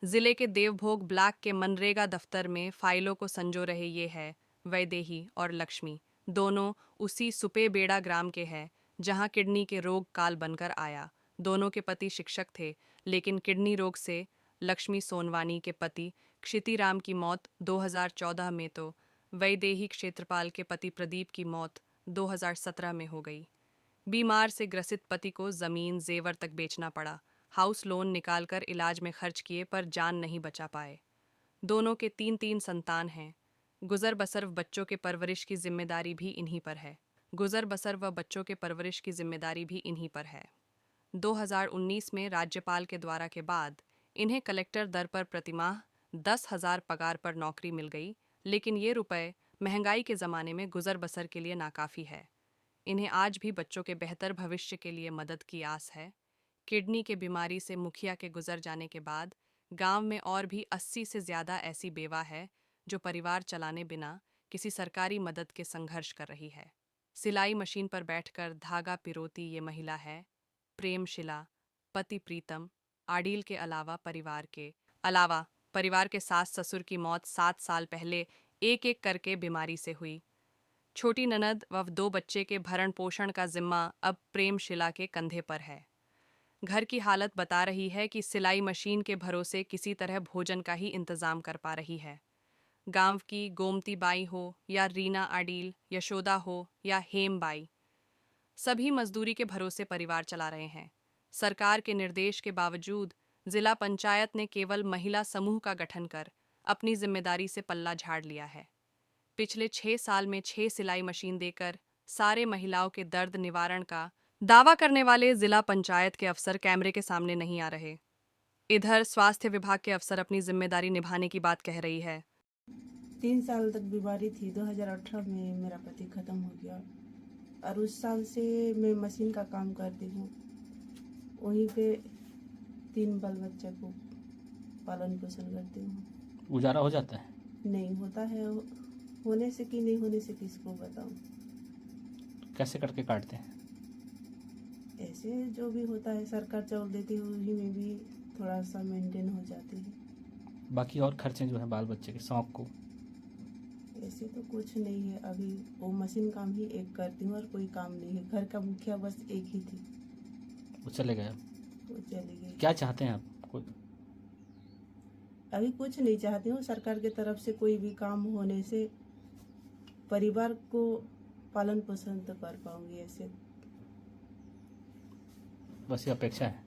जिले के देवभोग ब्लॉक के मनरेगा दफ्तर में फाइलों को संजो रहे ये है वैदेही और लक्ष्मी। दोनों उसी सुपेबेड़ा ग्राम के हैं जहां किडनी के रोग काल बनकर आया। दोनों के पति शिक्षक थे, लेकिन किडनी रोग से लक्ष्मी सोनवानी के पति क्षितिराम की मौत 2014 में तो वैदेही क्षेत्रपाल के पति प्रदीप की मौत 2017 में हो गई। बीमार से ग्रसित पति को जमीन जेवर तक बेचना पड़ा। हाउस लोन निकालकर इलाज में खर्च किए पर जान नहीं बचा पाए। दोनों के तीन तीन संतान हैं। गुजर बसर बच्चों के परवरिश की जिम्मेदारी भी इन्हीं पर है। 2019 में राज्यपाल के द्वारा के बाद इन्हें कलेक्टर दर पर प्रतिमाह 10,000 पगार पर नौकरी मिल गई, लेकिन ये रुपए महंगाई के ज़माने में गुजर बसर के लिए नाकाफ़ी है। इन्हें आज भी बच्चों के बेहतर भविष्य के लिए मदद की आस है। किडनी के बीमारी से मुखिया के गुजर जाने के बाद गांव में और भी 80 से ज़्यादा ऐसी बेवा है जो परिवार चलाने बिना किसी सरकारी मदद के संघर्ष कर रही है। सिलाई मशीन पर बैठकर धागा पिरोती ये महिला है प्रेमशिला। पति प्रीतम आडील के अलावा परिवार के सास ससुर की मौत 7 साल पहले एक एक करके बीमारी से हुई। छोटी ननद व 2 बच्चे के भरण पोषण का जिम्मा अब प्रेमशिला के कंधे पर है। घर की हालत बता रही है कि सिलाई मशीन के भरोसे किसी तरह भोजन का ही इंतजाम कर पा रही है। गांव की गोमती बाई हो या रीना आडील, यशोदा हो या हेम बाई, सभी मजदूरी के भरोसे परिवार चला रहे हैं। सरकार के निर्देश के बावजूद जिला पंचायत ने केवल महिला समूह का गठन कर अपनी जिम्मेदारी से पल्ला झाड़ लिया है। पिछले 6 साल में 6 सिलाई मशीन देकर सारे महिलाओं के दर्द निवारण का दावा करने वाले जिला पंचायत के अफसर कैमरे के सामने नहीं आ रहे। इधर स्वास्थ्य विभाग के अफसर अपनी जिम्मेदारी निभाने की बात कह रही है। 3 साल तक बीमारी थी। 2018 में मेरा पति खत्म हो गया और उस साल से मैं मशीन का काम करती हूँ। वहीं पे 3 बाल बच्चा को पालन पोषण करती हूँ। गुजारा हो जाता है? नहीं होता है, होने से कि नहीं होने से किसको बताऊँ। कैसे करके काटते हैं? ऐसे जो भी होता है सरकार चावल देती है, उसी में भी थोड़ा सा मेंटेन हो जाती है। बाकी और खर्चे जो है बाल बच्चे के शौक को? ऐसे तो कुछ नहीं है। अभी वो मशीन काम ही एक करती हूँ और कोई काम नहीं है। घर का मुखिया बस एक ही थी, वो चले गए? वो चली गई। क्या चाहते हैं आप? कोई अभी कुछ नहीं चाहती हूँ। सरकार की तरफ से कोई भी काम होने से परिवार को पालन पोषण तो कर पाऊंगी। ऐसे बस ये अपेक्षा है?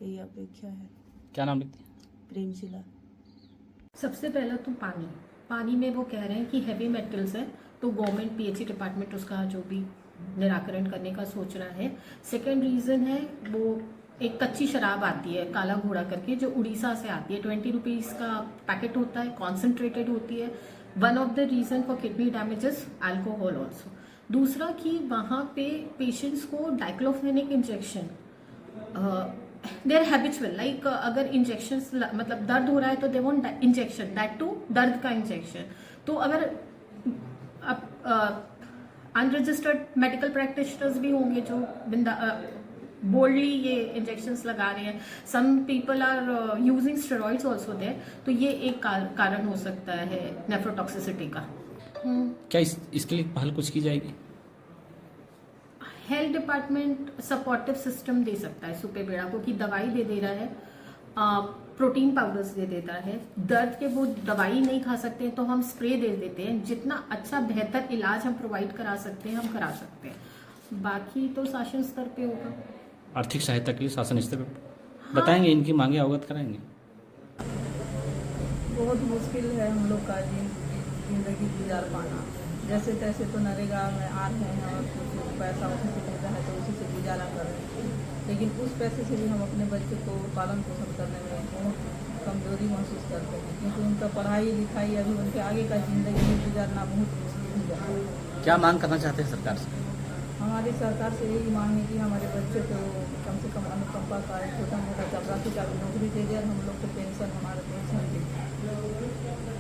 यही अपेक्षा है। क्या नाम लिखती है? प्रेमशिला। सबसे पहला तो पानी में वो कह रहे हैं कि हैवी मेटल्स है, तो गवर्नमेंट पीएचई डिपार्टमेंट उसका जो भी निराकरण करने का सोच रहा है। सेकंड रीज़न है वो एक कच्ची शराब आती है काला घोड़ा करके, जो उड़ीसा से आती है। 20 रुपीज़ का पैकेट होता है, कॉन्सेंट्रेटेड होती है। One of the reason for kidney damages alcohol also. दूसरा कि वहाँ पे पेशेंट्स को diclofenac injection they are habitual, like अगर इंजेक्शन मतलब दर्द हो रहा है तो they want injection, that too दर्द का इंजेक्शन। तो अगर अनरजिस्टर्ड मेडिकल प्रैक्टिशनर्स भी होंगे जो बोल्डली ये इंजेक्शंस लगा रहे हैं। Some people are using steroids also there, तो ये एक कारण हो सकता है नेफ्रोटॉक्सिसिटी का। क्या इसके लिए पहल कुछ की जाएगी? हेल्थ डिपार्टमेंट सपोर्टिव सिस्टम दे सकता है सुपेबेड़ा को, कि दवाई दे रहा है, प्रोटीन पाउडर्स दे देता है। दर्द के वो दवाई नहीं खा सकते हैं तो हम स्प्रे दे देते हैं। जितना अच्छा बेहतर इलाज हम प्रोवाइड करा सकते हैं हम करा सकते हैं। बाकी तो शासन स्तर पे होगा। आर्थिक सहायता के लिए शासन स्तर पर बताएंगे, इनकी मांगे अवगत कराएंगे। बहुत मुश्किल है हम लोग का जिंदगी गुजार पाना। जैसे तैसे तो नरेगा में आ रहे हैं और कुछ पैसा उसी से मिल रहा है तो उसी से गुजारा कर रहे हैं, लेकिन उस पैसे से भी हम अपने बच्चे को पालन पोषण करने में बहुत कमजोरी महसूस करते हैं, क्योंकि उनका पढ़ाई लिखाई अभी उनके आगे का ज़िंदगी गुजारना बहुत मुश्किल हो जाता है। क्या मांग करना चाहते हैं सरकार से? हमारी सरकार से यही मांग है कि हमारे बच्चे को कम से कम अनुकंपा का छोटा मोटा चपरासी का भी नौकरी दे दे और हम लोग को पेंशन हमारा पेंशन दे।